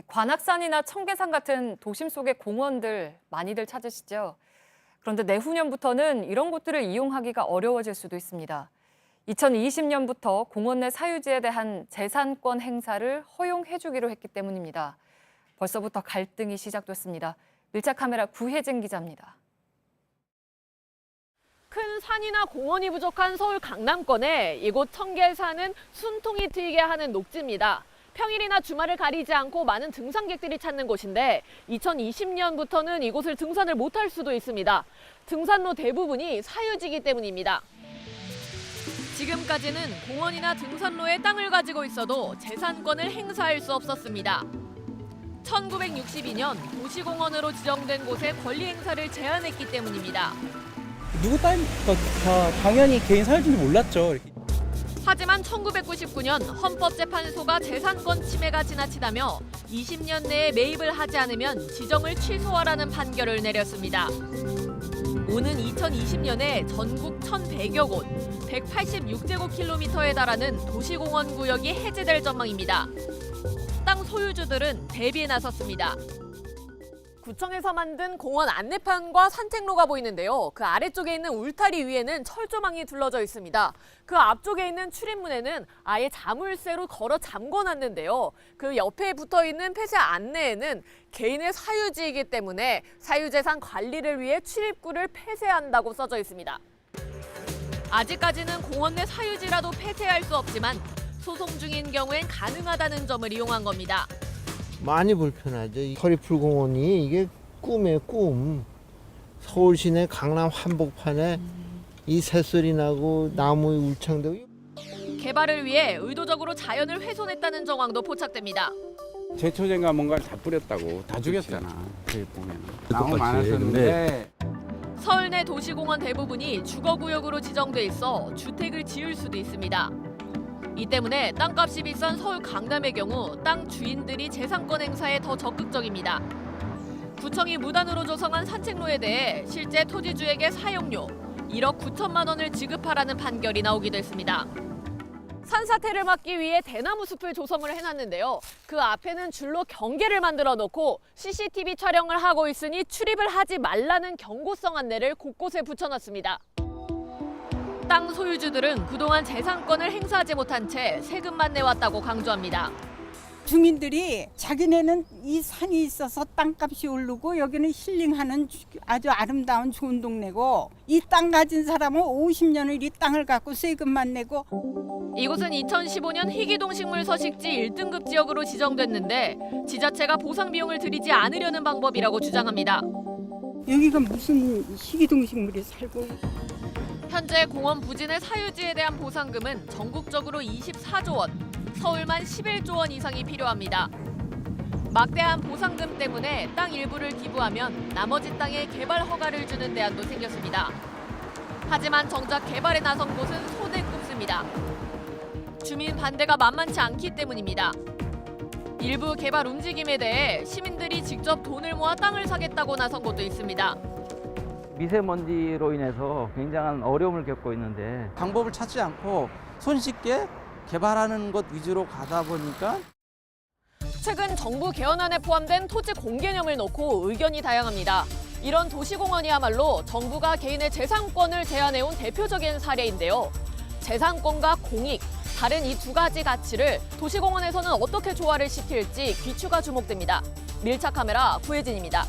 관악산이나 청계산 같은 도심 속의 공원들 많이들 찾으시죠? 그런데 내후년부터는 이런 곳들을 이용하기가 어려워질 수도 있습니다. 2020년부터 공원 내 사유지에 대한 재산권 행사를 허용해주기로 했기 때문입니다. 벌써부터 갈등이 시작됐습니다. 밀착 카메라 구혜진 기자입니다. 큰 산이나 공원이 부족한 서울 강남권에 이곳 청계산은 숨통이 트이게 하는 녹지입니다. 평일이나 주말을 가리지 않고 많은 등산객들이 찾는 곳인데 2020년부터는 이곳을 등산을 못할 수도 있습니다. 등산로 대부분이 사유지이기 때문입니다. 지금까지는 공원이나 등산로에 땅을 가지고 있어도 재산권을 행사할 수 없었습니다. 1962년 도시공원으로 지정된 곳에 권리 행사를 제한했기 때문입니다. 누구 땅 당연히 개인 사유지인지 몰랐죠. 하지만 1999년 헌법재판소가 재산권 침해가 지나치다며 20년 내에 매입을 하지 않으면 지정을 취소하라는 판결을 내렸습니다. 오는 2020년에 전국 1,100여 곳, 186제곱킬로미터에 달하는 도시공원 구역이 해제될 전망입니다. 땅 소유주들은 대비에 나섰습니다. 구청에서 만든 공원 안내판과 산책로가 보이는데요. 그 아래쪽에 있는 울타리 위에는 철조망이 둘러져 있습니다. 그 앞쪽에 있는 출입문에는 아예 자물쇠로 걸어 잠궈놨는데요. 그 옆에 붙어있는 폐쇄 안내에는 개인의 사유지이기 때문에 사유재산 관리를 위해 출입구를 폐쇄한다고 써져 있습니다. 아직까지는 공원 내 사유지라도 폐쇄할 수 없지만 소송 중인 경우엔 가능하다는 점을 이용한 겁니다. 많이 불편하죠. 이 서리풀공원이 이게 꿈이에요, 꿈. 서울 시내 강남 한복판에 이 새소리 나고 나무 울창되고. 개발을 위해 의도적으로 자연을 훼손했다는 정황도 포착됩니다. 제초제가 뭔가를 다 뿌렸다고 다 죽였잖아. 저기 보면 나무 많았었는데. 서울 내 도시공원 대부분이 주거구역으로 지정돼 있어 주택을 지을 수도 있습니다. 이 때문에 땅값이 비싼 서울 강남의 경우 땅 주인들이 재산권 행사에 더 적극적입니다. 구청이 무단으로 조성한 산책로에 대해 실제 토지주에게 사용료 1억 9천만 원을 지급하라는 판결이 나오기도 했습니다. 산사태를 막기 위해 대나무 숲을 조성을 해놨는데요. 그 앞에는 줄로 경계를 만들어 놓고 CCTV 촬영을 하고 있으니 출입을 하지 말라는 경고성 안내를 곳곳에 붙여놨습니다. 땅 소유주들은 그동안 재산권을 행사하지 못한 채 세금만 내왔다고 강조합니다. 주민들이 자기네는 이 산이 있어서 땅값이 오르고 여기는 힐링하는 아주 아름다운 좋은 동네고 이 땅 가진 사람은 50년을 이 땅을 갖고 세금만 내고. 이곳은 2015년 희귀동 식물 서식지 1등급 지역으로 지정됐는데 지자체가 보상 비용을 들이지 않으려는 방법이라고 주장합니다. 여기가 무슨 희귀동식물이 살고. 현재 공원 부진의 사유지에 대한 보상금은 전국적으로 24조 원, 서울만 11조 원 이상이 필요합니다. 막대한 보상금 때문에 땅 일부를 기부하면 나머지 땅에 개발 허가를 주는 대안도 생겼습니다. 하지만 정작 개발에 나선 곳은 손에 꼽습니다. 주민 반대가 만만치 않기 때문입니다. 일부 개발 움직임에 대해 시민들이 직접 돈을 모아 땅을 사겠다고 나선 곳도 있습니다. 미세먼지로 인해서 굉장한 어려움을 겪고 있는데 방법을 찾지 않고 손쉽게 개발하는 것 위주로 가다 보니까. 최근 정부 개헌안에 포함된 토지 공개념을 놓고 의견이 다양합니다. 이런 도시공원이야말로 정부가 개인의 재산권을 제한해온 대표적인 사례인데요. 재산권과 공익, 다른 이 두 가지 가치를 도시공원에서는 어떻게 조화를 시킬지 귀추가 주목됩니다. 밀착 카메라 구혜진입니다.